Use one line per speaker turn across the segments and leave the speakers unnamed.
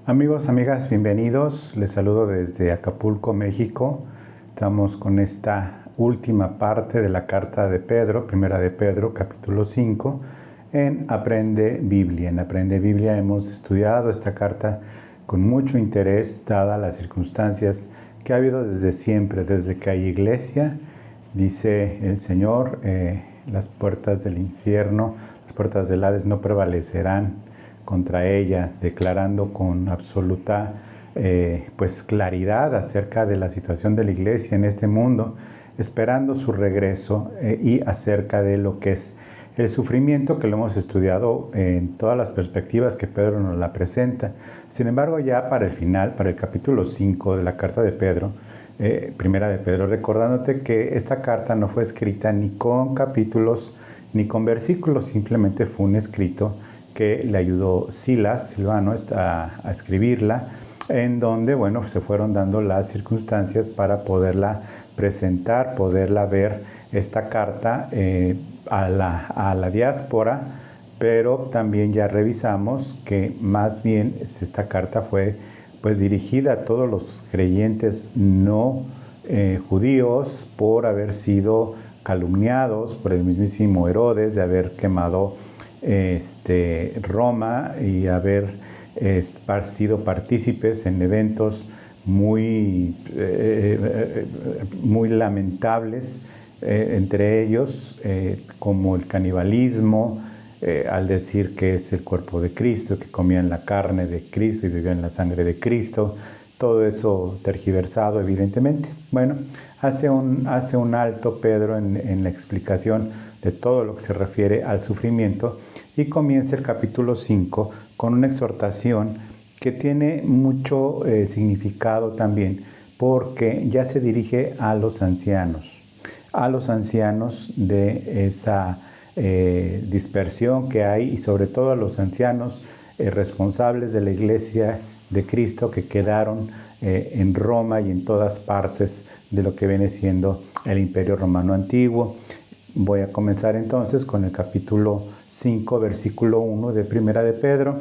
Amigos, amigas, bienvenidos. Les saludo desde Acapulco, México. Estamos con esta última parte de la carta de Pedro, primera de Pedro, capítulo 5, en Aprende Biblia. En Aprende Biblia hemos estudiado esta carta con mucho interés, dadas las circunstancias que ha habido desde siempre, desde que hay iglesia. Dice el Señor, las puertas del infierno, las puertas del Hades no prevalecerán contra ella, declarando con absoluta claridad acerca de la situación de la iglesia en este mundo, esperando su regreso y acerca de lo que es el sufrimiento, que lo hemos estudiado en todas las perspectivas que Pedro nos la presenta. Sin embargo, ya para el final, para el capítulo 5 de la carta de Pedro, primera de Pedro, recordándote que esta carta no fue escrita ni con capítulos ni con versículos, simplemente fue un escrito que le ayudó Silvano a escribirla, en donde, se fueron dando las circunstancias para poderla presentar, poderla ver esta carta a la diáspora, pero también ya revisamos que más bien esta carta fue dirigida a todos los creyentes no judíos por haber sido calumniados por el mismísimo Herodes, de haber quemado Roma y haber sido partícipes en eventos muy lamentables, entre ellos como el canibalismo, al decir que es el cuerpo de Cristo, que comían la carne de Cristo y vivían la sangre de Cristo. Todo eso tergiversado, evidentemente. Hace un alto Pedro en la explicación de todo lo que se refiere al sufrimiento y comienza el capítulo 5 con una exhortación que tiene mucho significado también, porque ya se dirige a los ancianos de esa dispersión que hay, y sobre todo a los ancianos responsables de la iglesia de Cristo que quedaron en Roma y en todas partes de lo que viene siendo el Imperio Romano Antiguo. Voy a comenzar entonces con el capítulo 5, versículo 1 de Primera de Pedro.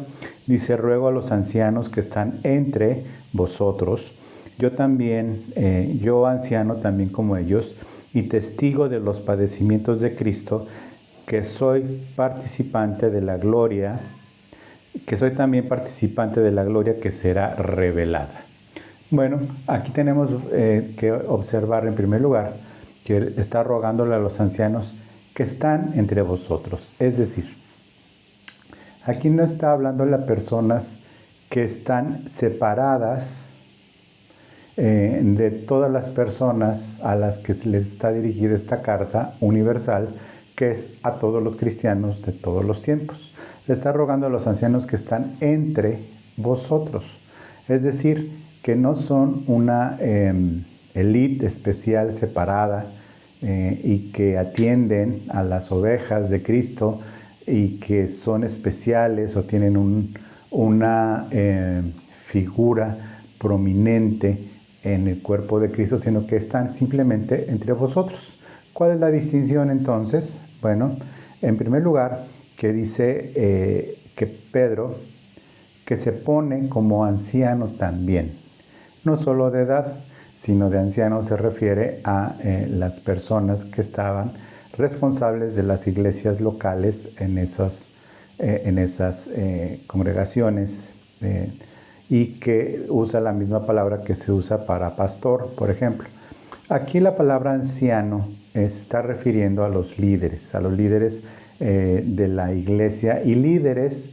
Dice: ruego a los ancianos que están entre vosotros, yo anciano también como ellos, y testigo de los padecimientos de Cristo, que soy participante de la gloria, que soy también participante de la gloria que será revelada. Aquí tenemos que observar en primer lugar que está rogándole a los ancianos que están entre vosotros. Es decir, aquí no está hablándole a personas que están separadas de todas las personas a las que les está dirigida esta carta universal, que es a todos los cristianos de todos los tiempos. Le está rogando a los ancianos que están entre vosotros. Es decir, que no son una élite especial separada y que atienden a las ovejas de Cristo y que son especiales o tienen una figura prominente en el cuerpo de Cristo, sino que están simplemente entre vosotros. ¿Cuál es la distinción entonces? En primer lugar, que dice que Pedro, que se pone como anciano también, no solo de edad, sino de anciano se refiere a las personas que estaban responsables de las iglesias locales en esas congregaciones, y que usa la misma palabra que se usa para pastor, por ejemplo. Aquí la palabra anciano se está refiriendo a los líderes de la iglesia, y líderes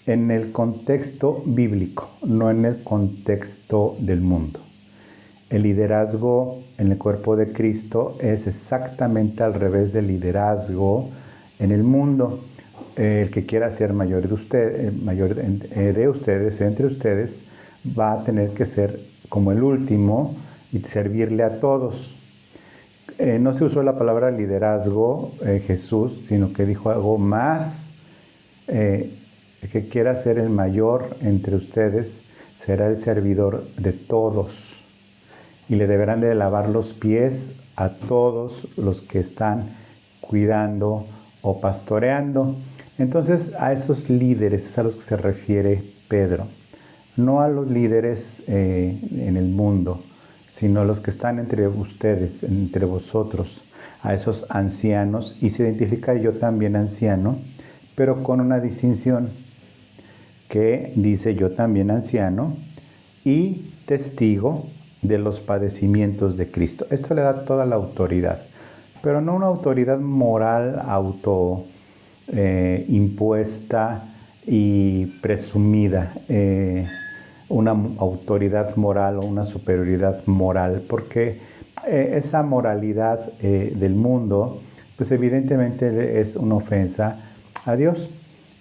en el contexto bíblico, no en el contexto del mundo. El liderazgo en el cuerpo de Cristo es exactamente al revés del liderazgo en el mundo. El que quiera ser mayor de ustedes, entre ustedes, va a tener que ser como el último y servirle a todos. No se usó la palabra liderazgo Jesús, sino que dijo algo más. El que quiera ser el mayor entre ustedes será el servidor de todos, y le deberán de lavar los pies a todos los que están cuidando o pastoreando. Entonces, a esos líderes es a los que se refiere Pedro. no a los líderes en el mundo, sino a los que están entre ustedes, entre vosotros, a esos ancianos, y se identifica yo también anciano, pero con una distinción que dice yo también anciano y testigo de los padecimientos de Cristo. Esto le da toda la autoridad, pero no una autoridad moral impuesta y presumida, una autoridad moral o una superioridad moral, porque esa moralidad del mundo, pues evidentemente es una ofensa a Dios.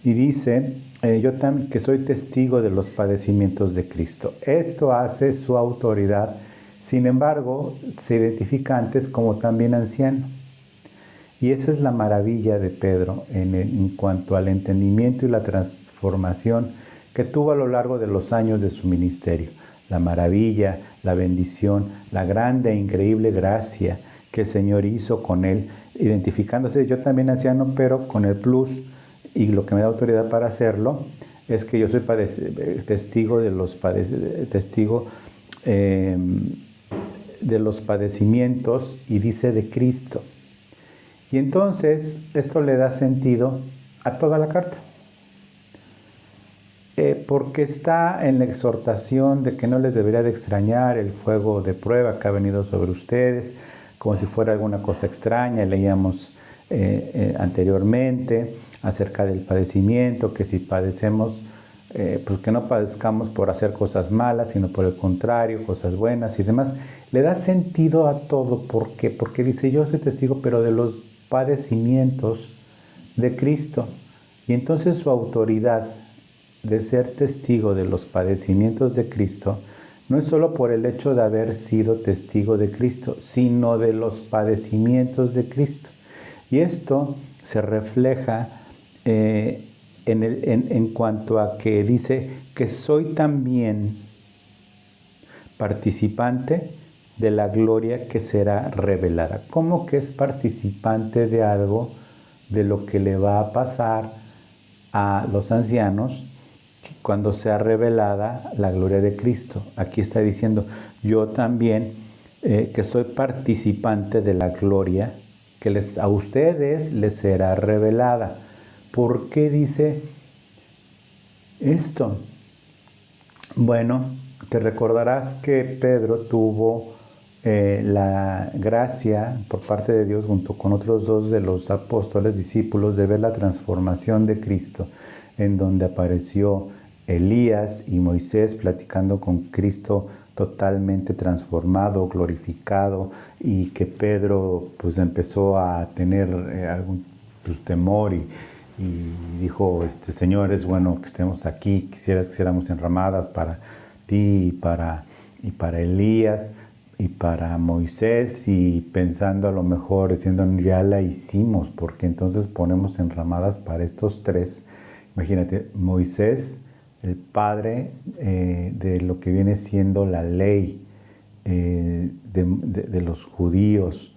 Y dice, yo también que soy testigo de los padecimientos de Cristo. Esto hace su autoridad. Sin embargo, se identifica antes como también anciano. Y esa es la maravilla de Pedro en cuanto al entendimiento y la transformación que tuvo a lo largo de los años de su ministerio. La maravilla, la bendición, la grande e increíble gracia que el Señor hizo con él, identificándose yo también anciano, pero con el plus, y lo que me da autoridad para hacerlo, es que yo soy testigo de los padecimientos, y dice de Cristo. Y entonces esto le da sentido a toda la carta. Porque está en la exhortación de que no les debería de extrañar el fuego de prueba que ha venido sobre ustedes, como si fuera alguna cosa extraña. Leíamos anteriormente acerca del padecimiento, que si padecemos, pues que no padezcamos por hacer cosas malas, sino por el contrario, cosas buenas y demás. Le da sentido a todo. ¿Por qué? Porque dice, yo soy testigo, pero de los padecimientos de Cristo. Y entonces su autoridad de ser testigo de los padecimientos de Cristo no es solo por el hecho de haber sido testigo de Cristo, sino de los padecimientos de Cristo. Y esto se refleja en cuanto a que dice que soy también participante de la gloria que será revelada. ¿Cómo que es participante de algo, de lo que le va a pasar a los ancianos cuando sea revelada la gloria de Cristo? Aquí está diciendo, yo también que soy participante de la gloria que a ustedes les será revelada. ¿Por qué dice esto? Bueno, te recordarás que Pedro tuvo la gracia por parte de Dios, junto con otros dos de los apóstoles, discípulos, de ver la transformación de Cristo, en donde apareció Elías y Moisés platicando con Cristo totalmente transformado, glorificado, y que Pedro pues empezó a tener algún temor y dijo, Señor, es bueno que estemos aquí, quisieras que hiciéramos enramadas para ti y para Elías y para Moisés, y pensando a lo mejor, diciendo, ya la hicimos, porque entonces ponemos enramadas para estos tres. Imagínate, Moisés, el padre de lo que viene siendo la ley de los judíos,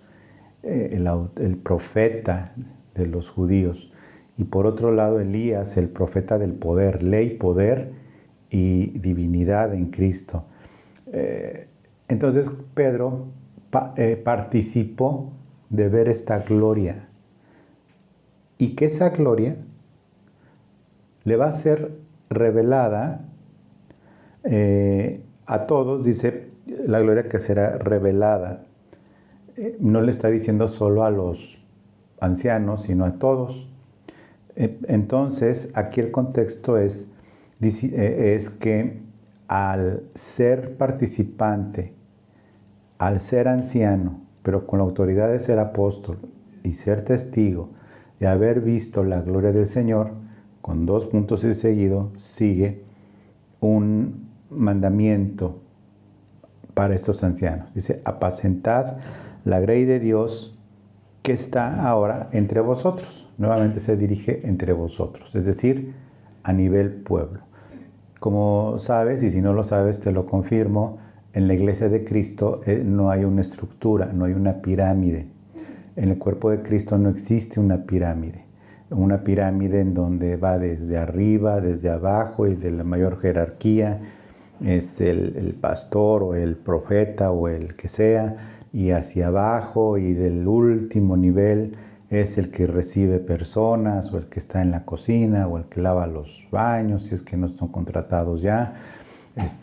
el profeta de los judíos. Y por otro lado, Elías, el profeta del poder, ley, poder y divinidad en Cristo. Entonces Pedro participó de ver esta gloria, y que esa gloria le va a ser revelada a todos. Dice la gloria que será revelada. No le está diciendo solo a los ancianos, sino a todos. Entonces, aquí el contexto es que al ser participante, al ser anciano, pero con la autoridad de ser apóstol y ser testigo de haber visto la gloria del Señor, con 2 puntos y seguido, sigue un mandamiento para estos ancianos. Dice, apacentad la grey de Dios que está ahora entre vosotros. Nuevamente se dirige entre vosotros, es decir, a nivel pueblo. Como sabes, y si no lo sabes te lo confirmo, en la iglesia de Cristo no hay una estructura, no hay una pirámide. En el cuerpo de Cristo no existe una pirámide en donde va desde arriba, desde abajo y de la mayor jerarquía. es el pastor o el profeta o el que sea, y hacia abajo y del último nivel es el que recibe personas o el que está en la cocina o el que lava los baños, si es que no son contratados ya,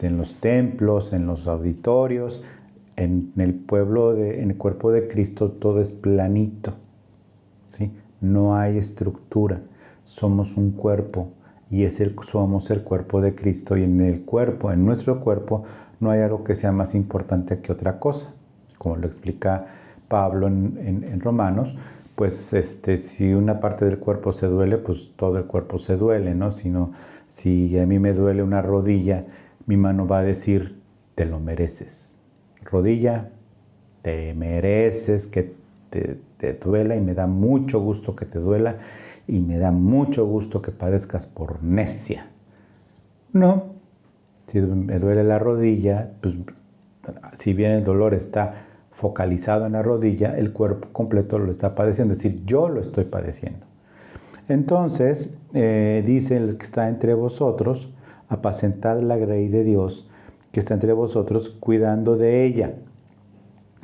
en los templos, en los auditorios. En el cuerpo de Cristo todo es planito, ¿sí? No hay estructura, somos un cuerpo y somos el cuerpo de Cristo, y en nuestro cuerpo no hay algo que sea más importante que otra cosa, como lo explica Pablo en Romanos. Pues si una parte del cuerpo se duele, pues todo el cuerpo se duele, ¿no? Si a mí me duele una rodilla, mi mano va a decir, te lo mereces. Rodilla, te mereces que te duela, y me da mucho gusto que te duela, y me da mucho gusto que padezcas por necia. No, si me duele la rodilla, pues si bien el dolor está focalizado en la rodilla, el cuerpo completo lo está padeciendo, es decir, yo lo estoy padeciendo. Entonces, dice el que está entre vosotros, apacentad la grey de Dios que está entre vosotros, cuidando de ella.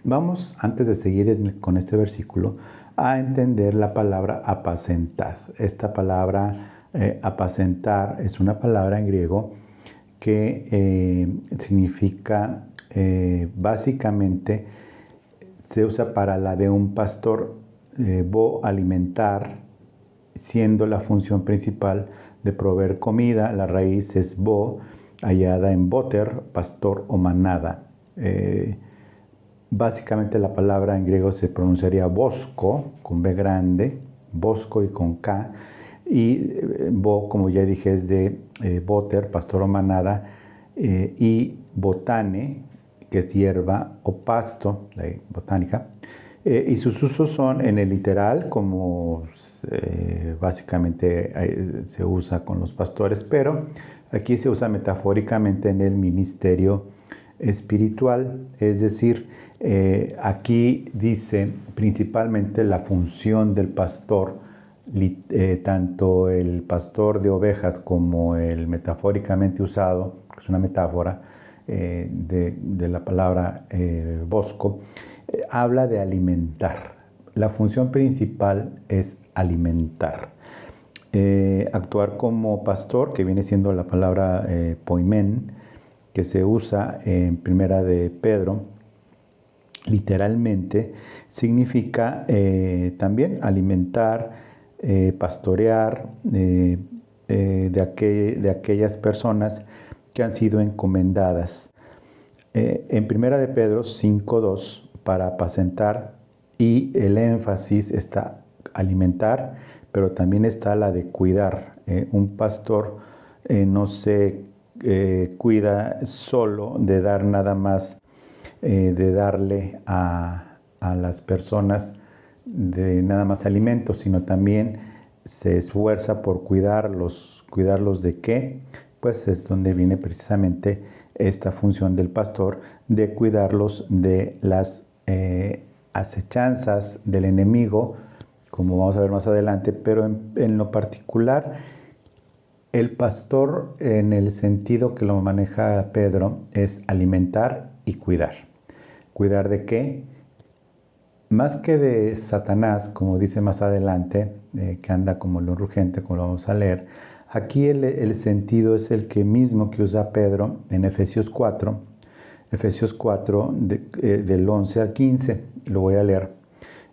Vamos, antes de seguir con este versículo, a entender la palabra apacentad. Esta palabra apacentar es una palabra en griego que significa, básicamente, se usa para la de un pastor, alimentar, siendo la función principal de proveer comida. La raíz es hallada en boter, pastor o manada. Básicamente la palabra en griego se pronunciaría bosco, con B grande, bosco y con K, y como ya dije, es de boter, pastor o manada, y botane, que es hierba o pasto, de botánica, y sus usos son en el literal, como básicamente se usa con los pastores, pero aquí se usa metafóricamente en el ministerio espiritual, es decir, aquí dice principalmente la función del pastor, tanto el pastor de ovejas como el metafóricamente usado, que es una metáfora de la palabra bosco, habla de alimentar. La función principal es alimentar. Actuar como pastor, que viene siendo la palabra poimen, que se usa en Primera de Pedro, literalmente significa también alimentar, pastorear de aquellas personas que han sido encomendadas. En Primera de Pedro 5:2, para apacentar, y el énfasis está alimentar, pero también está la de cuidar. Un pastor no se cuida solo de dar nada más, de darle a las personas de nada más alimentos, sino también se esfuerza por cuidarlos. ¿Cuidarlos de qué? Pues es donde viene precisamente esta función del pastor, de cuidarlos de las acechanzas del enemigo, como vamos a ver más adelante, pero en lo particular, el pastor, en el sentido que lo maneja Pedro, es alimentar y cuidar. ¿Cuidar de qué? Más que de Satanás, como dice más adelante, que anda como león rugiente, como lo vamos a leer, aquí el sentido es el que mismo que usa Pedro en Efesios 4, del 11 al 15, lo voy a leer,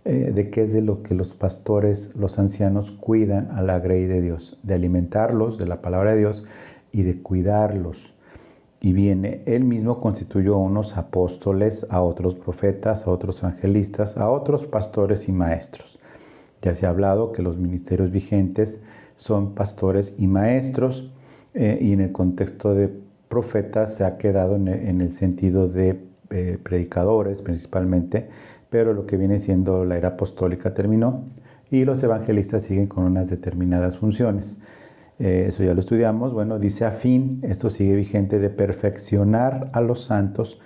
de qué es de lo que los pastores, los ancianos, cuidan a la grey de Dios, de alimentarlos de la palabra de Dios y de cuidarlos. Y viene, él mismo constituyó a unos apóstoles, a otros profetas, a otros evangelistas, a otros pastores y maestros. Ya se ha hablado que los ministerios vigentes son pastores y maestros, y en el contexto de profetas se ha quedado en el sentido de predicadores principalmente, pero lo que viene siendo la era apostólica terminó y los evangelistas siguen con unas determinadas funciones. Eso ya lo estudiamos. Bueno, dice a fin, esto sigue vigente, de perfeccionar a los santos.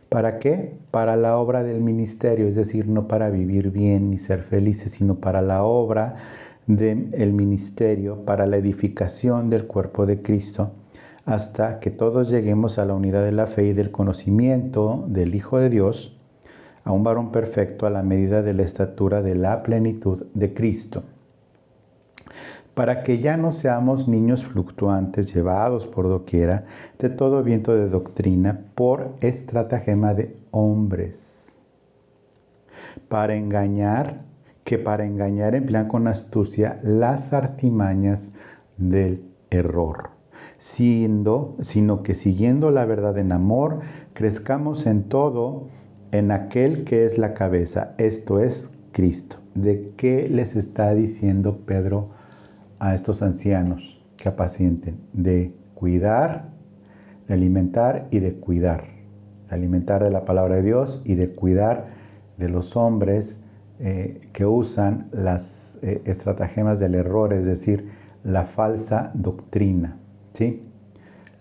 ¿Para qué? Para la obra del ministerio, es decir, no para vivir bien ni ser felices, sino para la obra del ministerio, para la edificación del cuerpo de Cristo, hasta que todos lleguemos a la unidad de la fe y del conocimiento del Hijo de Dios, a un varón perfecto a la medida de la estatura de la plenitud de Cristo, para que ya no seamos niños fluctuantes llevados por doquiera de todo viento de doctrina por estratagema de hombres, para engañar emplean con astucia las artimañas del error, sino que siguiendo la verdad en amor, crezcamos en todo en aquel que es la cabeza, esto es Cristo. ¿De qué les está diciendo Pedro a estos ancianos que apacienten? De cuidar, de alimentar y de cuidar. De alimentar de la palabra de Dios y de cuidar de los hombres que usan las estratagemas del error, es decir, la falsa doctrina, ¿sí?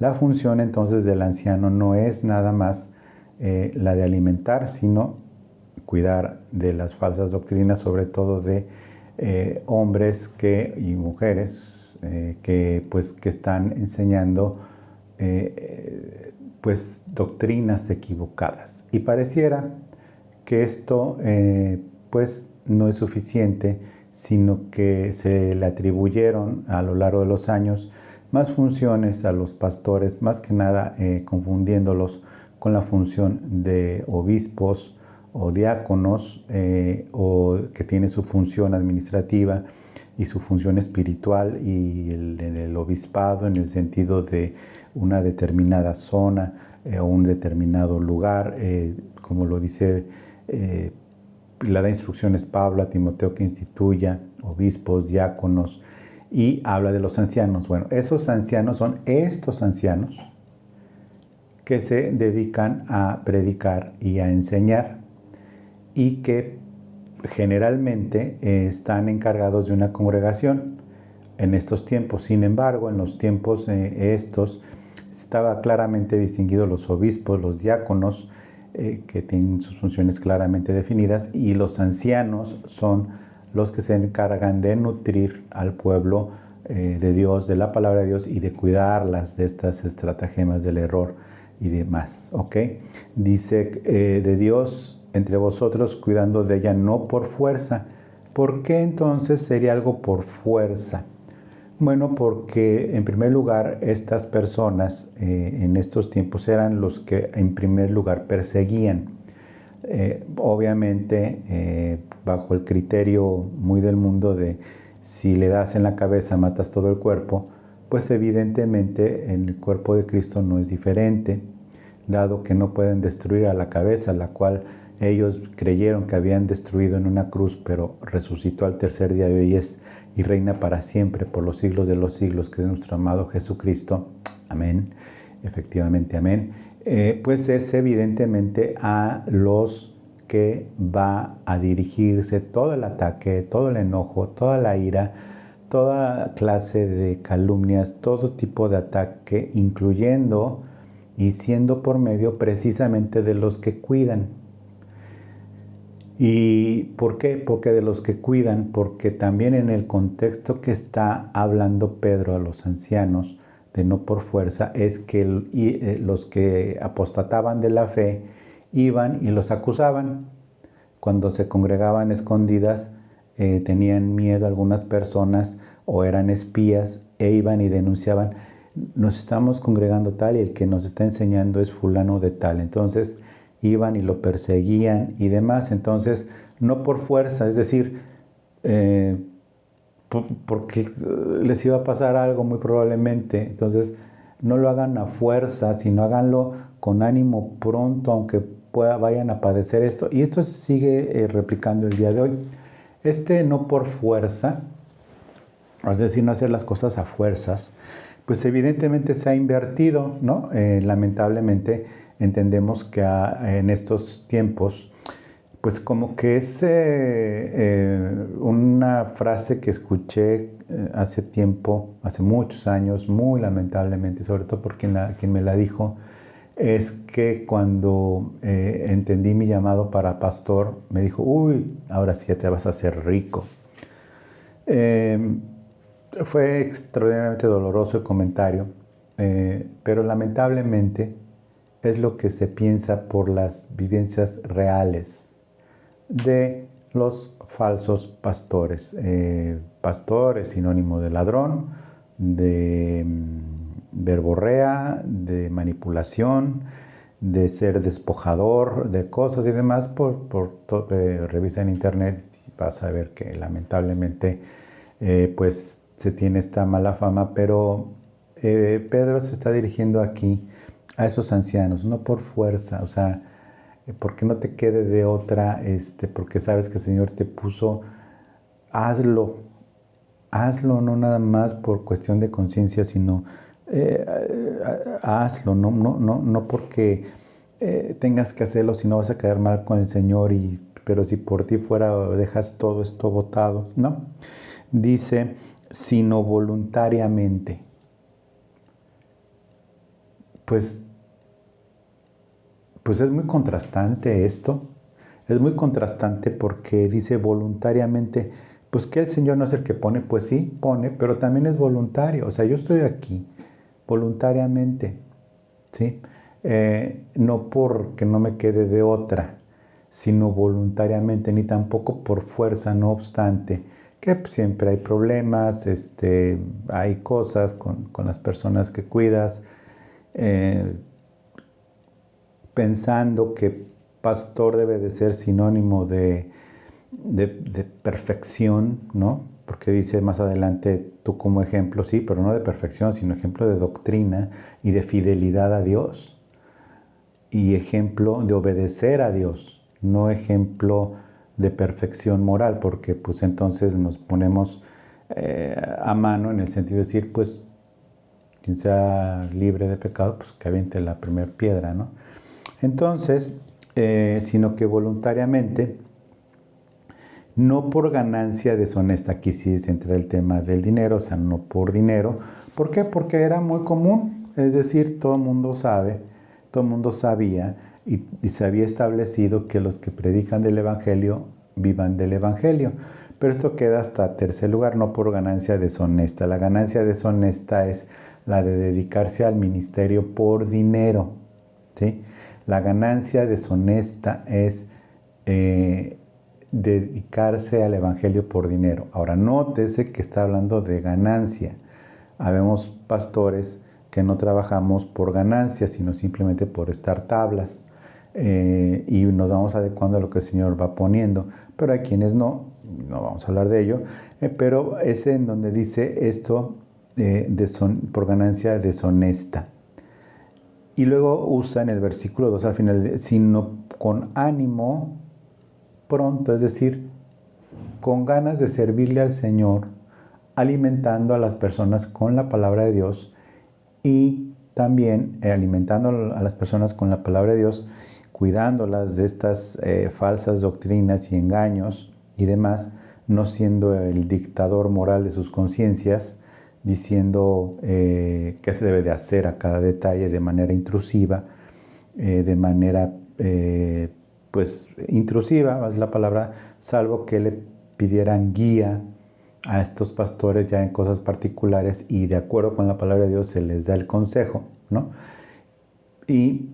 La función entonces del anciano no es nada más la de alimentar, sino cuidar de las falsas doctrinas, sobre todo de hombres y mujeres que están enseñando doctrinas equivocadas. Y pareciera que esto no es suficiente, sino que se le atribuyeron a lo largo de los años más funciones a los pastores, más que nada confundiéndolos con la función de obispos o diáconos, o que tiene su función administrativa y su función espiritual, y el obispado en el sentido de una determinada zona o un determinado lugar, como lo dice, le da instrucciones Pablo a Timoteo que instituya obispos, diáconos, y habla de los ancianos. Bueno, esos ancianos son estos ancianos que se dedican a predicar y a enseñar, y que generalmente están encargados de una congregación en estos tiempos. Sin embargo, en los tiempos estos estaba claramente distinguidos los obispos, los diáconos, que tienen sus funciones claramente definidas, y los ancianos son los que se encargan de nutrir al pueblo de Dios, de la palabra de Dios, y de cuidarlas de estas estratagemas del error y demás, ¿ok? Dice de Dios entre vosotros, cuidando de ella no por fuerza. ¿Por qué entonces sería algo por fuerza? Bueno, porque en primer lugar estas personas en estos tiempos eran los que en primer lugar perseguían. Obviamente bajo el criterio muy del mundo de si le das en la cabeza matas todo el cuerpo, pues evidentemente en el cuerpo de Cristo no es diferente, dado que no pueden destruir a la cabeza, la cual ellos creyeron que habían destruido en una cruz, pero resucitó al tercer día y hoy es y reina para siempre por los siglos de los siglos, que es nuestro amado Jesucristo. Amén. Efectivamente, amén. Pues es evidentemente a los que va a dirigirse todo el ataque, todo el enojo, toda la ira, toda clase de calumnias, todo tipo de ataque, incluyendo y siendo por medio precisamente de los que cuidan. ¿Y por qué? Porque de los que cuidan, porque también en el contexto que está hablando Pedro a los ancianos, de no por fuerza, es que los que apostataban de la fe iban y los acusaban. Cuando se congregaban escondidas, tenían miedo algunas personas o eran espías e iban y denunciaban: nos estamos congregando tal y el que nos está enseñando es fulano de tal. Entonces iban y lo perseguían y demás. Entonces, no por fuerza, es decir, porque les iba a pasar algo muy probablemente. Entonces, no lo hagan a fuerza, sino háganlo con ánimo pronto, aunque vayan a padecer esto. Y esto se sigue replicando el día de hoy. No por fuerza, es decir, no hacer las cosas a fuerzas, pues evidentemente se ha invertido, ¿no? Lamentablemente entendemos que en estos tiempos, pues como que es una frase que escuché hace tiempo, hace muchos años, muy lamentablemente, sobre todo por quien me la dijo, es que cuando entendí mi llamado para pastor, me dijo: uy, ahora sí ya te vas a hacer rico. Fue extraordinariamente doloroso el comentario, pero lamentablemente es lo que se piensa por las vivencias reales de los falsos pastores. Pastor es sinónimo de ladrón, de verborrea, de manipulación, de ser despojador de cosas y demás. Revisa en internet y vas a ver que lamentablemente pues se tiene esta mala fama, pero Pedro se está dirigiendo aquí a esos ancianos, no por fuerza, o sea, porque no te quede de otra, porque sabes que el Señor te puso, hazlo, no nada más por cuestión de conciencia, sino hazlo, no porque tengas que hacerlo, si no vas a quedar mal con el Señor, pero si por ti fuera dejas todo esto botado, ¿no? Dice, sino voluntariamente. Pues es muy contrastante esto. Es muy contrastante porque dice voluntariamente, pues que el Señor no es el que pone, pues sí, pone, pero también es voluntario. O sea, yo estoy aquí voluntariamente, ¿sí? No porque no me quede de otra, sino voluntariamente, ni tampoco por fuerza, no obstante, que siempre hay problemas, hay cosas con las personas que cuidas, pensando que pastor debe de ser sinónimo de perfección, ¿no? Porque dice más adelante, tú como ejemplo, sí, pero no de perfección, sino ejemplo de doctrina y de fidelidad a Dios. Y ejemplo de obedecer a Dios, no ejemplo de perfección moral, porque pues entonces nos ponemos a mano en el sentido de decir, pues, quien sea libre de pecado, pues que aviente la primera piedra, ¿no? Entonces, sino que voluntariamente, no por ganancia deshonesta. Aquí sí se entra el tema del dinero, o sea, no por dinero. ¿Por qué? Porque era muy común, es decir, todo el mundo sabe, todo el mundo sabía y se había establecido que los que predican del Evangelio vivan del Evangelio. Pero esto queda hasta tercer lugar, no por ganancia deshonesta. La ganancia deshonesta es la de dedicarse al ministerio por dinero, ¿sí? La ganancia deshonesta es dedicarse al Evangelio por dinero. Ahora, nótese que está hablando de ganancia. Habemos pastores que no trabajamos por ganancia, sino simplemente por estar tablas. Y nos vamos adecuando a lo que el Señor va poniendo. Pero hay quienes no vamos a hablar de ello. Pero es en donde dice esto por ganancia deshonesta. Y luego usa en el versículo 2 al final, sino con ánimo pronto, es decir, con ganas de servirle al Señor, alimentando a las personas con la palabra de Dios y también alimentando a las personas con la palabra de Dios, cuidándolas de estas falsas doctrinas y engaños y demás, no siendo el dictador moral de sus conciencias, diciendo qué se debe de hacer a cada detalle de manera intrusiva, de manera pues intrusiva, es la palabra, salvo que le pidieran guía a estos pastores ya en cosas particulares y de acuerdo con la palabra de Dios se les da el consejo, ¿no? Y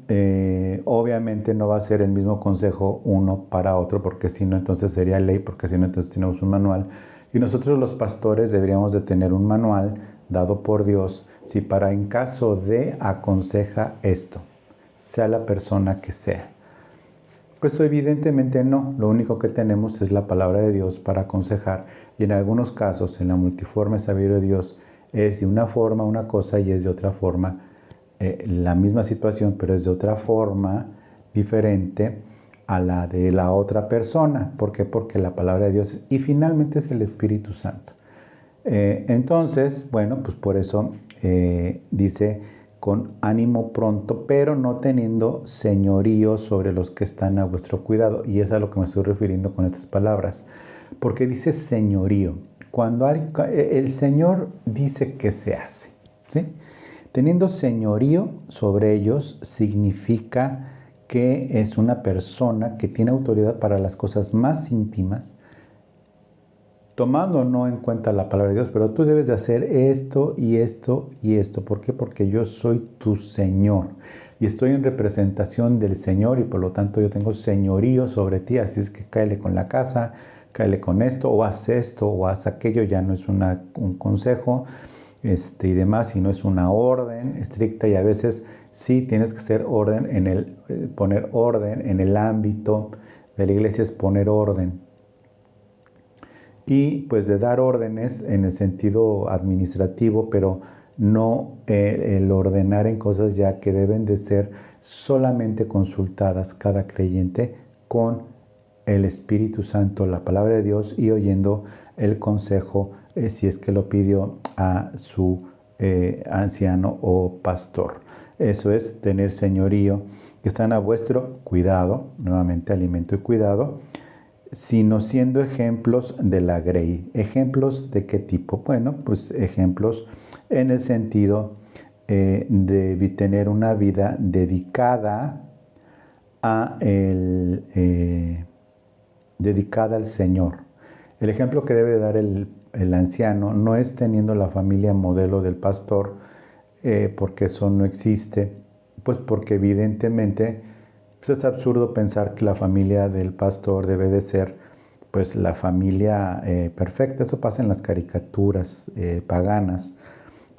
obviamente no va a ser el mismo consejo uno para otro, porque si no entonces sería ley, porque si no entonces tenemos un manual. Y nosotros los pastores deberíamos de tener un manual dado por Dios, si para en caso de aconseja esto, sea la persona que sea. Pues evidentemente no, lo único que tenemos es la palabra de Dios para aconsejar y en algunos casos en la multiforme sabiduría de Dios es de una forma una cosa y es de otra forma la misma situación, pero es de otra forma diferente a la de la otra persona. ¿Por qué? Porque la palabra de Dios es, y finalmente es el Espíritu Santo. Entonces, bueno, pues por eso dice con ánimo pronto, pero no teniendo señorío sobre los que están a vuestro cuidado. Y es a lo que me estoy refiriendo con estas palabras. Porque dice señorío. Cuando el Señor dice que se hace, ¿sí? Teniendo señorío sobre ellos significa que es una persona que tiene autoridad para las cosas más íntimas, tomando no en cuenta la palabra de Dios, pero tú debes de hacer esto y esto y esto. ¿Por qué? Porque yo soy tu Señor y estoy en representación del Señor y por lo tanto yo tengo señorío sobre ti, así es que cáele con la casa, cáele con esto o haz aquello, ya no es un consejo y demás, sino es una orden estricta y a veces sí tienes que hacer orden poner orden en el ámbito de la iglesia, es poner orden. Y pues de dar órdenes en el sentido administrativo, pero no el ordenar en cosas ya que deben de ser solamente consultadas cada creyente con el Espíritu Santo, la palabra de Dios y oyendo el consejo si es que lo pidió a su anciano o pastor. Eso es tener señorío, que están a vuestro cuidado, nuevamente alimento y cuidado, sino siendo ejemplos de la grey. ¿Ejemplos de qué tipo? Bueno, pues ejemplos en el sentido de tener una vida dedicada dedicada al Señor. El ejemplo que debe dar el anciano no es teniendo la familia modelo del pastor, porque eso no existe, pues porque evidentemente pues es absurdo pensar que la familia del pastor debe de ser pues la familia perfecta. Eso pasa en las caricaturas paganas.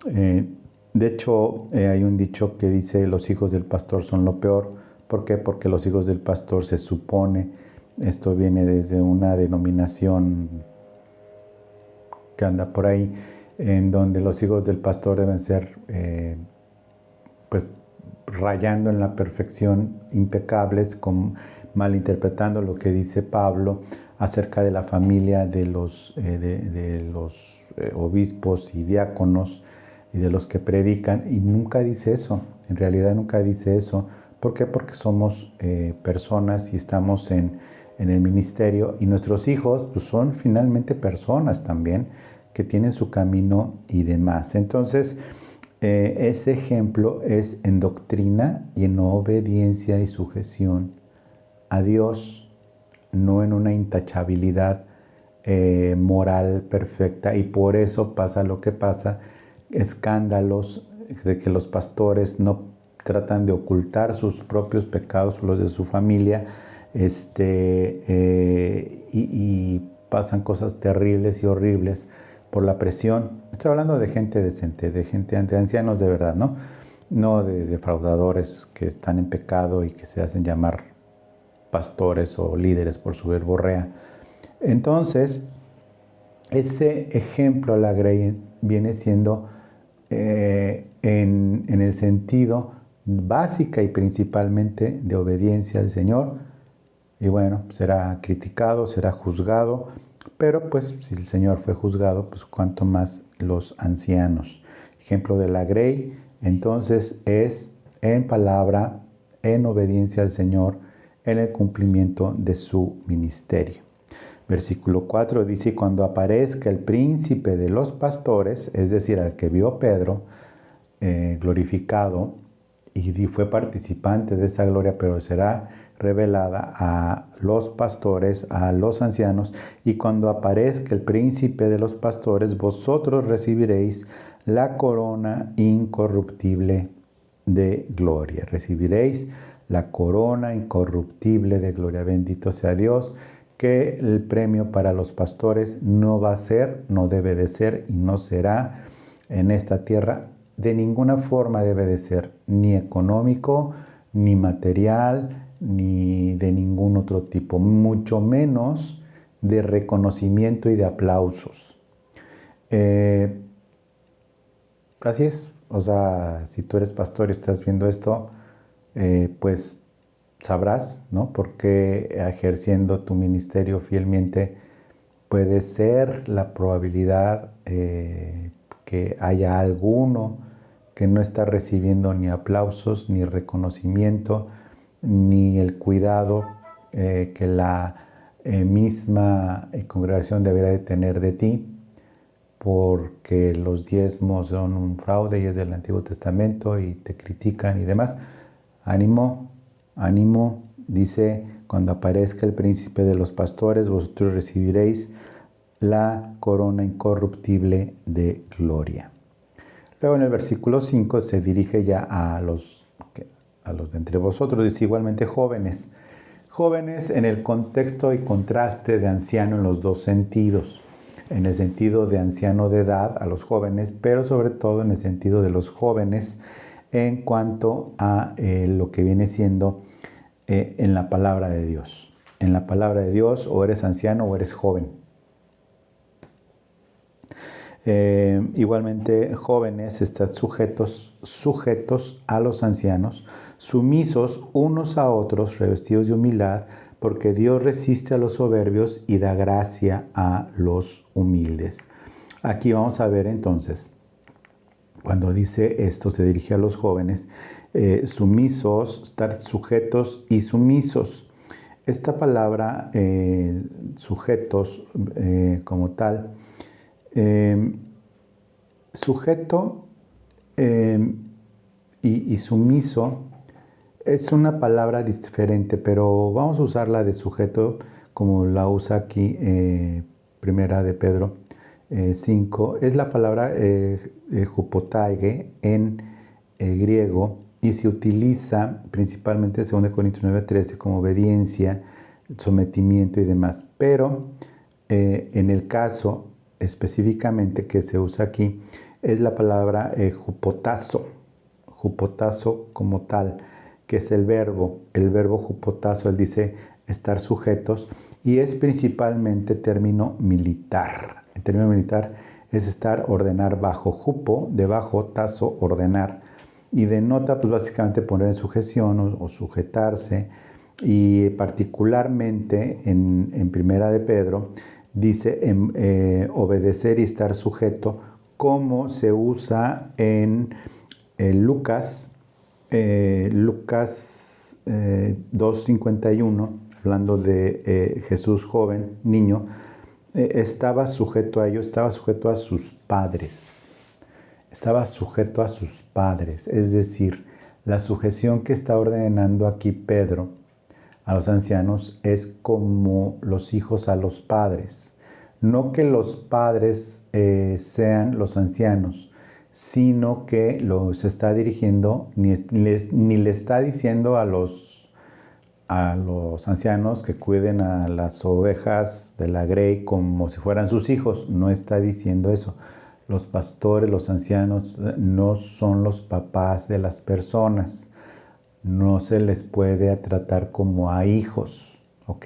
De hecho, hay un dicho que dice los hijos del pastor son lo peor. ¿Por qué? Porque los hijos del pastor se supone, esto viene desde una denominación que anda por ahí, en donde los hijos del pastor deben ser pues rayando en la perfección, impecables, malinterpretando lo que dice Pablo acerca de la familia de los obispos y diáconos y de los que predican, y nunca dice eso, en realidad nunca dice eso. ¿Por qué? Porque somos personas y estamos en el ministerio, y nuestros hijos pues, son finalmente personas también que tienen su camino y demás. Entonces, ese ejemplo es en doctrina y en obediencia y sujeción a Dios, no en una intachabilidad moral perfecta, y por eso pasa lo que pasa, escándalos de que los pastores no tratan de ocultar sus propios pecados o los de su familia, y pasan cosas terribles y horribles por la presión. Estoy hablando de gente decente, de ancianos de verdad, ¿no? No de defraudadores que están en pecado y que se hacen llamar pastores o líderes por su verborrea. Entonces, ese ejemplo a la grey viene siendo en el sentido básica y principalmente de obediencia al Señor. Y bueno, será criticado, será juzgado, pero pues si el Señor fue juzgado, pues cuanto más los ancianos. Ejemplo de la grey, entonces, es en palabra, en obediencia al Señor, en el cumplimiento de su ministerio. Versículo 4 dice: cuando aparezca el príncipe de los pastores, es decir, al que vio Pedro glorificado y fue participante de esa gloria, pero será revelada a los pastores, a los ancianos, y cuando aparezca el príncipe de los pastores, vosotros recibiréis la corona incorruptible de gloria. Recibiréis la corona incorruptible de gloria. Bendito sea Dios, que el premio para los pastores no va a ser, no debe de ser y no será en esta tierra, de ninguna forma debe de ser, ni económico, ni material, ni de ningún otro tipo, mucho menos de reconocimiento y de aplausos. Así es, o sea, si tú eres pastor y estás viendo esto, pues sabrás, ¿no? Porque ejerciendo tu ministerio fielmente puede ser la probabilidad que haya alguno que no está recibiendo ni aplausos, ni reconocimiento, ni el cuidado que la misma congregación deberá de tener de ti, porque los diezmos son un fraude y es del Antiguo Testamento y te critican y demás. Ánimo, dice: cuando aparezca el príncipe de los pastores, vosotros recibiréis la corona incorruptible de gloria. Luego en el versículo 5 se dirige ya a los de entre vosotros, dice igualmente jóvenes. Jóvenes en el contexto y contraste de anciano en los dos sentidos. En el sentido de anciano de edad a los jóvenes, pero sobre todo en el sentido de los jóvenes en cuanto a lo que viene siendo en la palabra de Dios. En la palabra de Dios o eres anciano o eres joven. Igualmente jóvenes están sujetos a los ancianos, sumisos unos a otros, revestidos de humildad, porque Dios resiste a los soberbios y da gracia a los humildes. Aquí vamos a ver entonces, cuando dice esto se dirige a los jóvenes, sumisos, estar sujetos y sumisos. Esta palabra sujetos como tal, sujeto y sumiso es una palabra diferente, pero vamos a usar la de sujeto como la usa aquí primera de Pedro 5. Es la palabra hupotaige en griego y se utiliza principalmente en 2 Corintios 9:13 como obediencia, sometimiento y demás. Pero en el caso específicamente que se usa aquí es la palabra hupotazo como tal, que es el verbo hupotazo. Él dice estar sujetos y es principalmente término militar. El término militar es estar, ordenar bajo, hupo, debajo, tazo, ordenar. Y denota pues básicamente poner en sujeción o sujetarse. Y particularmente en Primera de Pedro dice obedecer y estar sujeto, como se usa en Lucas 2:51, hablando de Jesús joven, niño, estaba sujeto a ellos, estaba sujeto a sus padres. Estaba sujeto a sus padres. Es decir, la sujeción que está ordenando aquí Pedro a los ancianos es como los hijos a los padres. No que los padres sean los ancianos, sino que los está dirigiendo, ni le está diciendo a los ancianos que cuiden a las ovejas de la grey como si fueran sus hijos. No está diciendo eso. Los pastores, los ancianos, no son los papás de las personas. No se les puede tratar como a hijos, ¿ok?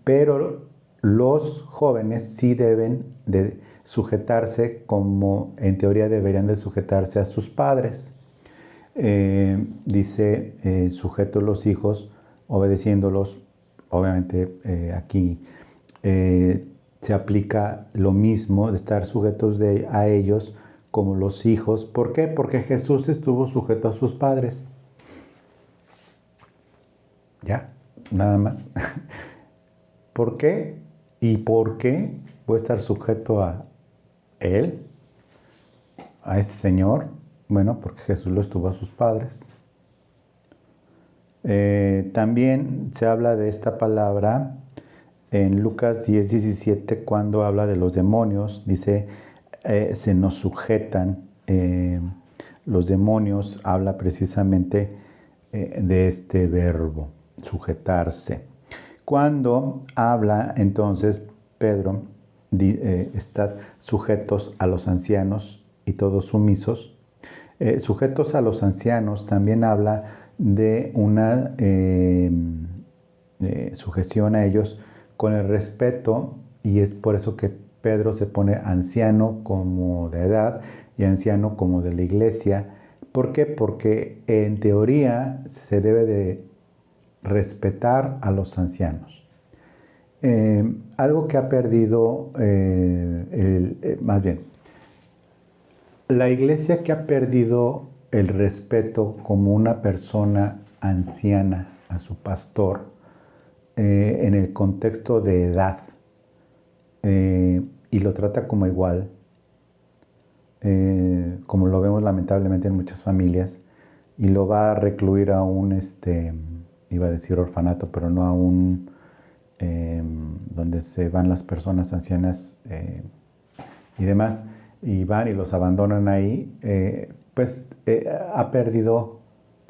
Pero los jóvenes sí deben de sujetarse como en teoría deberían de sujetarse a sus padres. Dice sujetos los hijos, obedeciéndolos. Obviamente aquí se aplica lo mismo de estar sujetos a ellos como los hijos. ¿Por qué? Porque Jesús estuvo sujeto a sus padres. Ya, nada más. ¿Por qué? ¿Y por qué voy a estar sujeto a Él, a este Señor? Bueno, porque Jesús lo estuvo a sus padres. También se habla de esta palabra en Lucas 10:17 cuando habla de los demonios. Dice, se nos sujetan. Los demonios habla precisamente de este verbo, sujetarse. Cuando habla entonces Pedro, está sujetos a los ancianos y todos sumisos. Sujetos a los ancianos también habla de una sujeción a ellos con el respeto, y es por eso que Pedro se pone anciano como de edad y anciano como de la iglesia. ¿Por qué? Porque en teoría se debe de respetar a los ancianos. Algo que ha perdido, más bien, la iglesia que ha perdido el respeto como una persona anciana a su pastor en el contexto de edad y lo trata como igual, como lo vemos lamentablemente en muchas familias, y lo va a recluir a un, iba a decir orfanato, pero no a un donde se van las personas ancianas y demás, y van y los abandonan ahí, ha perdido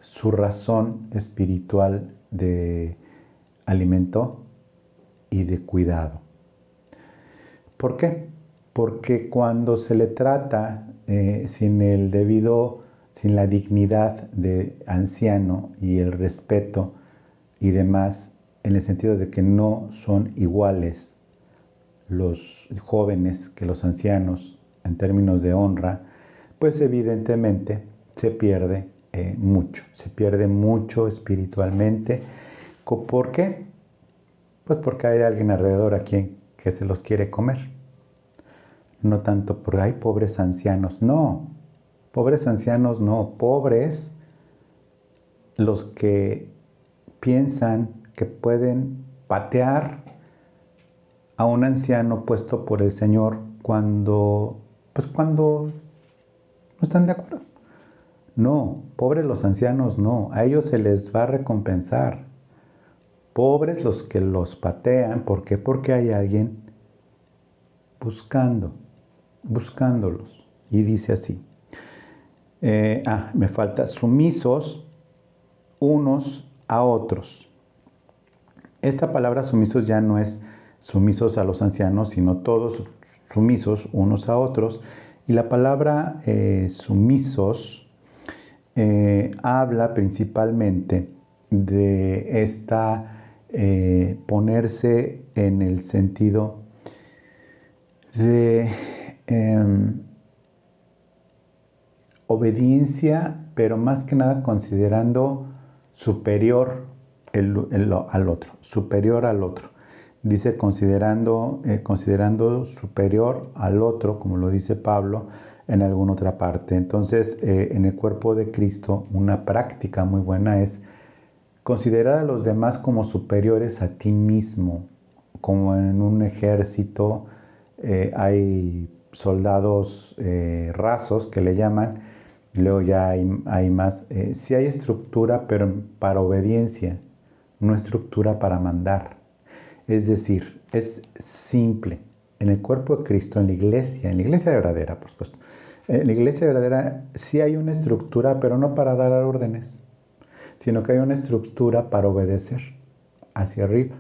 su razón espiritual de alimento y de cuidado. ¿Por qué? Porque cuando se le trata sin la dignidad de anciano y el respeto y demás, en el sentido de que no son iguales los jóvenes que los ancianos en términos de honra, pues evidentemente se pierde mucho espiritualmente. ¿Por qué? Pues porque hay alguien alrededor a quien que se los quiere comer. No tanto porque hay pobres ancianos, no. Pobres ancianos no, pobres los que piensan que pueden patear a un anciano puesto por el Señor cuando no están de acuerdo. No, pobres los ancianos no, a ellos se les va a recompensar. Pobres los que los patean, ¿por qué? Porque hay alguien buscándolos. Y dice así, me falta, sumisos unos a otros. Esta palabra sumisos ya no es sumisos a los ancianos, sino todos sumisos unos a otros. Y la palabra sumisos habla principalmente de esta ponerse en el sentido de obediencia, pero más que nada considerando superior al otro, superior al otro. Dice considerando superior al otro, como lo dice Pablo en alguna otra parte. Entonces, en el cuerpo de Cristo, una práctica muy buena es considerar a los demás como superiores a ti mismo. Como en un ejército hay soldados rasos que le llaman, luego ya hay más. Sí hay estructura, pero para obediencia, no estructura para mandar. Es decir, es simple. En el cuerpo de Cristo, en la iglesia verdadera, por supuesto. En la iglesia verdadera sí hay una estructura, pero no para dar órdenes, sino que hay una estructura para obedecer hacia arriba.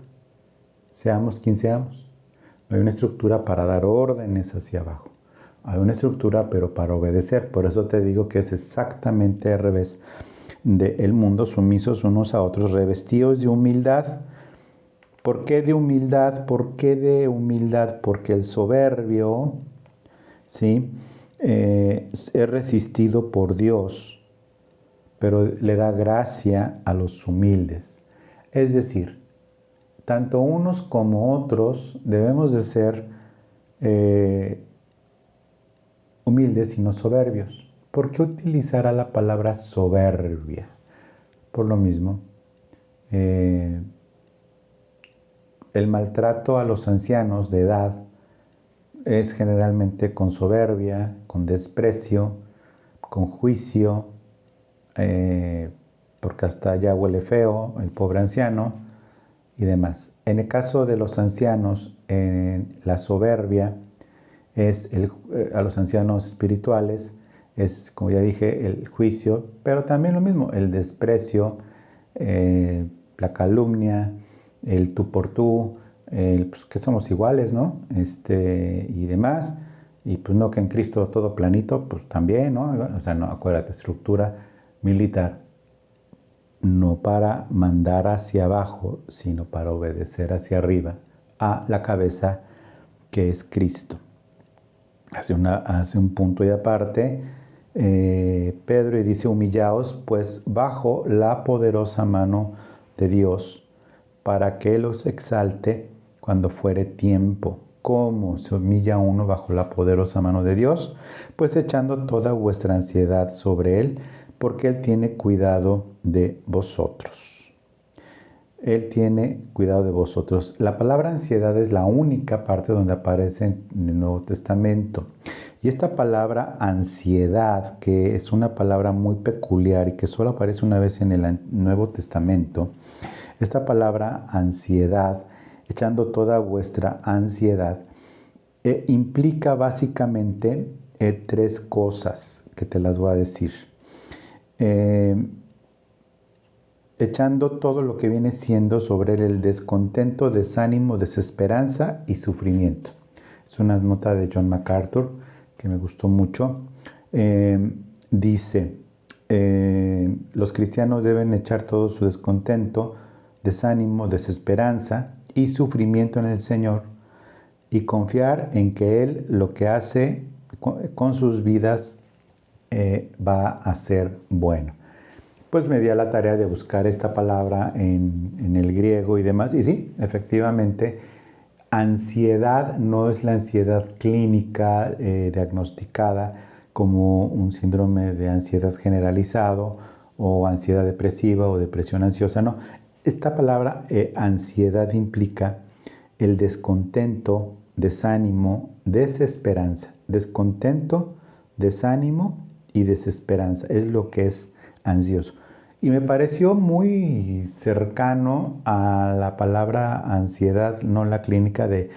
Seamos quien seamos. No hay una estructura para dar órdenes hacia abajo. Hay una estructura, pero para obedecer. Por eso te digo que es exactamente al revés del mundo, sumisos unos a otros, revestidos de humildad. ¿Por qué de humildad? ¿Por qué de humildad? Porque el soberbio, ¿sí? Es resistido por Dios, pero le da gracia a los humildes. Es decir, tanto unos como otros debemos de ser humildes y no soberbios. ¿Por qué utilizará la palabra soberbia? Por lo mismo, el maltrato a los ancianos de edad es generalmente con soberbia, con desprecio, con juicio, porque hasta ya huele feo el pobre anciano y demás. En el caso de los ancianos, la soberbia es a los ancianos espirituales, es, como ya dije, el juicio, pero también lo mismo, el desprecio, la calumnia, el tú por tú, pues que somos iguales, ¿no? Y demás. Y pues no, que en Cristo todo planito, pues también, ¿no? O sea, no, acuérdate, estructura militar, no para mandar hacia abajo, sino para obedecer hacia arriba a la cabeza que es Cristo. Hace un punto y aparte, Pedro, y dice, humillaos pues bajo la poderosa mano de Dios, para que los exalte cuando fuere tiempo. ¿Cómo se humilla uno bajo la poderosa mano de Dios? Pues echando toda vuestra ansiedad sobre Él, porque Él tiene cuidado de vosotros. Él tiene cuidado de vosotros. La palabra ansiedad es la única parte donde aparece en el Nuevo Testamento. Y esta palabra ansiedad, que es una palabra muy peculiar y que solo aparece una vez en el Nuevo Testamento, esta palabra ansiedad echando toda vuestra ansiedad, implica básicamente tres cosas que te las voy a decir. Echando todo lo que viene siendo sobre él el descontento, desánimo, desesperanza y sufrimiento. Es una nota de John MacArthur que me gustó mucho. Dice, los cristianos deben echar todo su descontento, desánimo, desesperanza y sufrimiento en el Señor y confiar en que Él lo que hace con sus vidas va a ser bueno. Pues me di a la tarea de buscar esta palabra en el griego y demás. Y sí, efectivamente, ansiedad no es la ansiedad clínica diagnosticada como un síndrome de ansiedad generalizado o ansiedad depresiva o depresión ansiosa. No, esta palabra ansiedad implica el descontento, desánimo, desesperanza. Descontento, desánimo y desesperanza. Es lo que es ansioso. Y me pareció muy cercano a la palabra ansiedad, no la clínica, de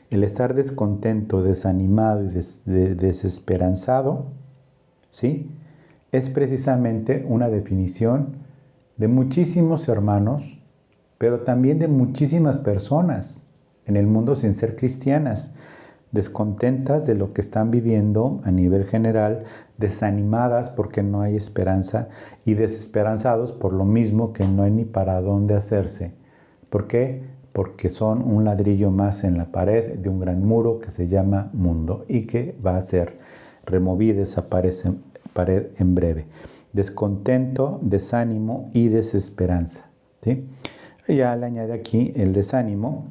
el estar descontento, desanimado y desesperanzado, ¿sí? Es precisamente una definición de muchísimos hermanos, pero también de muchísimas personas en el mundo sin ser cristianas, descontentas de lo que están viviendo a nivel general, desanimadas porque no hay esperanza y desesperanzados por lo mismo que no hay ni para dónde hacerse. ¿Por qué? Porque son un ladrillo más en la pared de un gran muro que se llama mundo y que va a ser removida esa pared en breve. Descontento, desánimo y desesperanza, ¿sí? Ya le añade aquí el desánimo,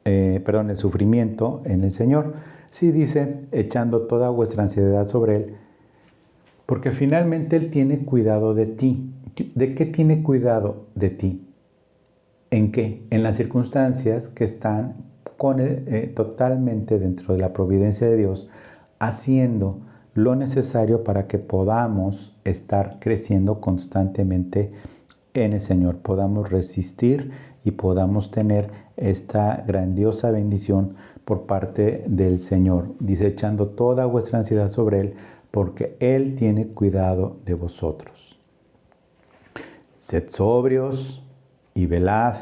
el sufrimiento en el Señor. Sí dice, echando toda vuestra ansiedad sobre Él, porque finalmente Él tiene cuidado de ti. ¿De qué tiene cuidado de ti? ¿En qué? En las circunstancias que están totalmente dentro de la providencia de Dios, haciendo lo necesario para que podamos estar creciendo constantemente en el Señor, podamos resistir y podamos tener esta grandiosa bendición por parte del Señor. Dice, echando toda vuestra ansiedad sobre Él, porque Él tiene cuidado de vosotros. Sed sobrios y velad,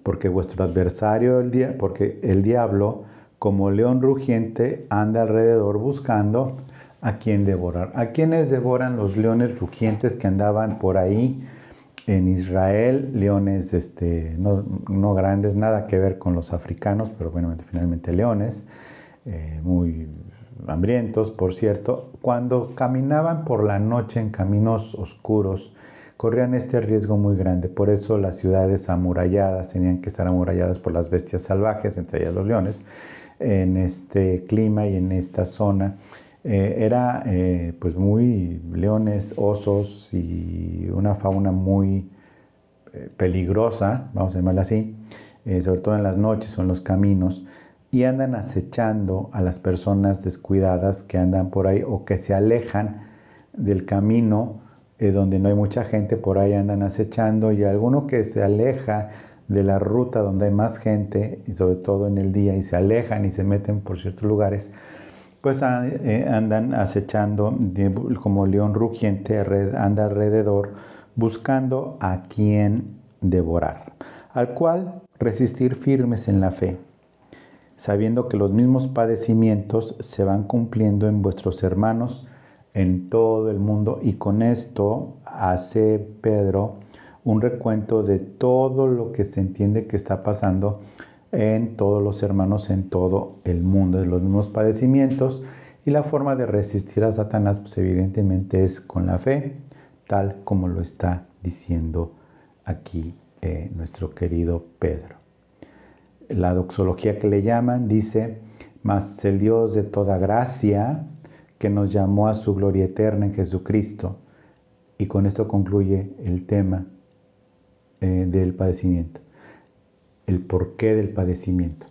porque vuestro adversario, porque el diablo, como león rugiente, anda alrededor buscando a quien devorar. ¿A quiénes devoran los leones rugientes que andaban por ahí en Israel? Leones no grandes, nada que ver con los africanos, pero bueno, finalmente leones, muy hambrientos, por cierto. Cuando caminaban por la noche en caminos oscuros, corrían este riesgo muy grande. Por eso las ciudades amuralladas tenían que estar amuralladas por las bestias salvajes, entre ellas los leones. En este clima y en esta zona era pues muy leones, osos y una fauna muy peligrosa, vamos a llamarla así, sobre todo en las noches o en los caminos, y andan acechando a las personas descuidadas que andan por ahí o que se alejan del camino donde no hay mucha gente. Por ahí andan acechando, y alguno que se aleja de la ruta donde hay más gente, y sobre todo en el día, y se alejan y se meten por ciertos lugares, pues andan acechando como león rugiente, anda alrededor buscando a quien devorar, al cual resistir firmes en la fe, sabiendo que los mismos padecimientos se van cumpliendo en vuestros hermanos en todo el mundo. Y con esto hace Pedro un recuento de todo lo que se entiende que está pasando en todos los hermanos en todo el mundo, de los mismos padecimientos. Y la forma de resistir a Satanás, pues evidentemente es con la fe, tal como lo está diciendo aquí nuestro querido Pedro. La doxología que le llaman dice, mas el Dios de toda gracia, que nos llamó a su gloria eterna en Jesucristo. Y con esto concluye el tema del padecimiento, el porqué del padecimiento.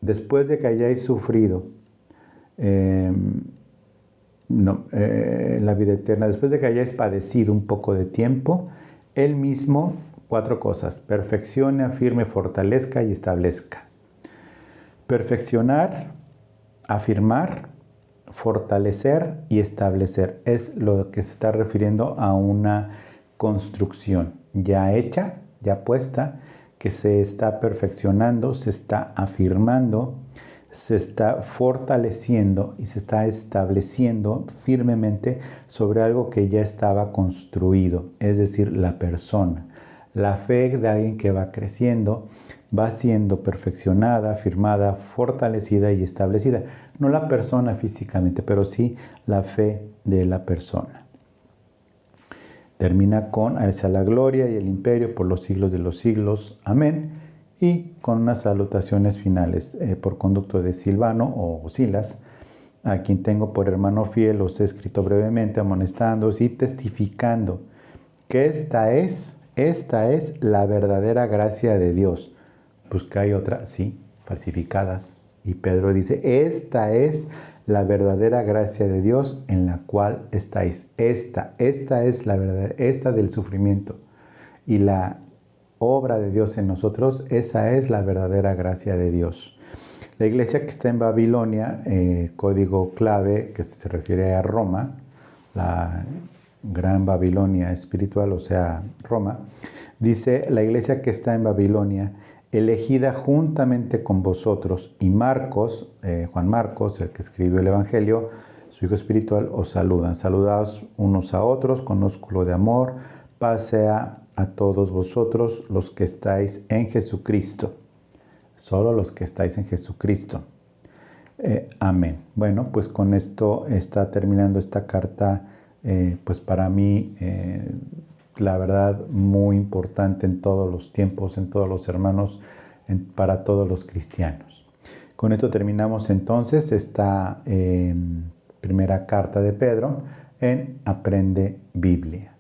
Después de que hayáis sufrido la vida eterna, después de que hayáis padecido un poco de tiempo, Él mismo 4 cosas. Perfeccione, afirme, fortalezca y establezca. Perfeccionar, afirmar, fortalecer y establecer. Es lo que se está refiriendo a una construcción ya hecha, ya puesta, que se está perfeccionando, se está afirmando, se está fortaleciendo y se está estableciendo firmemente sobre algo que ya estaba construido, es decir, la persona. La fe de alguien que va creciendo, va siendo perfeccionada, afirmada, fortalecida y establecida. No la persona físicamente, pero sí la fe de la persona. Termina con: a Él sea la gloria y el imperio por los siglos de los siglos. Amén. Y con unas salutaciones finales por conducto de Silvano o Silas, a quien tengo por hermano fiel, os he escrito brevemente, amonestándoos y testificando que esta es la verdadera gracia de Dios. Pues que hay otras, sí, falsificadas. Y Pedro dice: esta es la verdadera gracia de Dios en la cual estáis. Esta es la verdad, esta del sufrimiento. Y la obra de Dios en nosotros, esa es la verdadera gracia de Dios. La iglesia que está en Babilonia, código clave que se refiere a Roma, la gran Babilonia espiritual, o sea, Roma, dice: la iglesia que está en Babilonia, elegida juntamente con vosotros, y Marcos, Juan Marcos, el que escribió el Evangelio, su hijo espiritual, os saludan. Saludaos unos a otros con ósculo de amor. Paz sea a todos vosotros los que estáis en Jesucristo. Solo los que estáis en Jesucristo. Amén. Bueno, pues con esto está terminando esta carta, pues para mí, la verdad, muy importante en todos los tiempos, en todos los hermanos, para todos los cristianos. Con esto terminamos entonces esta primera carta de Pedro en Aprende Biblia.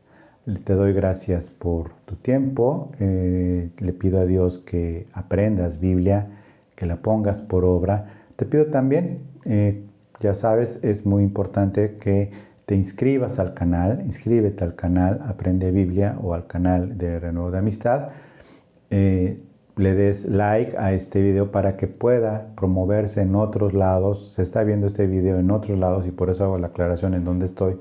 Te doy gracias por tu tiempo. Le pido a Dios que aprendas Biblia, que la pongas por obra. Te pido también, ya sabes, es muy importante que te inscribas al canal. Inscríbete al canal Aprende Biblia o al canal de Renuevo de Amistad. Le des like a este video para que pueda promoverse en otros lados. Se está viendo este video en otros lados y por eso hago la aclaración en dónde estoy,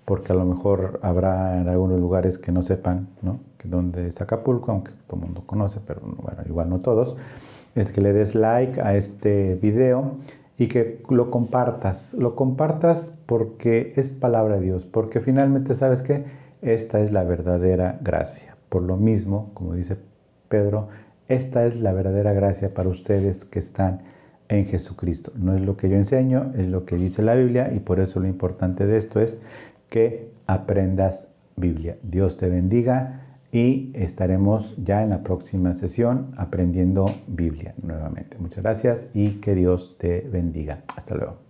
porque a lo mejor habrá en algunos lugares que no sepan, ¿no?, que dónde es Acapulco, aunque todo el mundo conoce, pero bueno, igual no todos. Es que le des like a este video y que lo compartas. Lo compartas porque es palabra de Dios, porque finalmente, ¿sabes qué? Esta es la verdadera gracia. Por lo mismo, como dice Pedro, esta es la verdadera gracia para ustedes que están en Jesucristo. No es lo que yo enseño, es lo que dice la Biblia, y por eso lo importante de esto es que aprendas Biblia. Dios te bendiga y estaremos ya en la próxima sesión aprendiendo Biblia nuevamente. Muchas gracias y que Dios te bendiga. Hasta luego.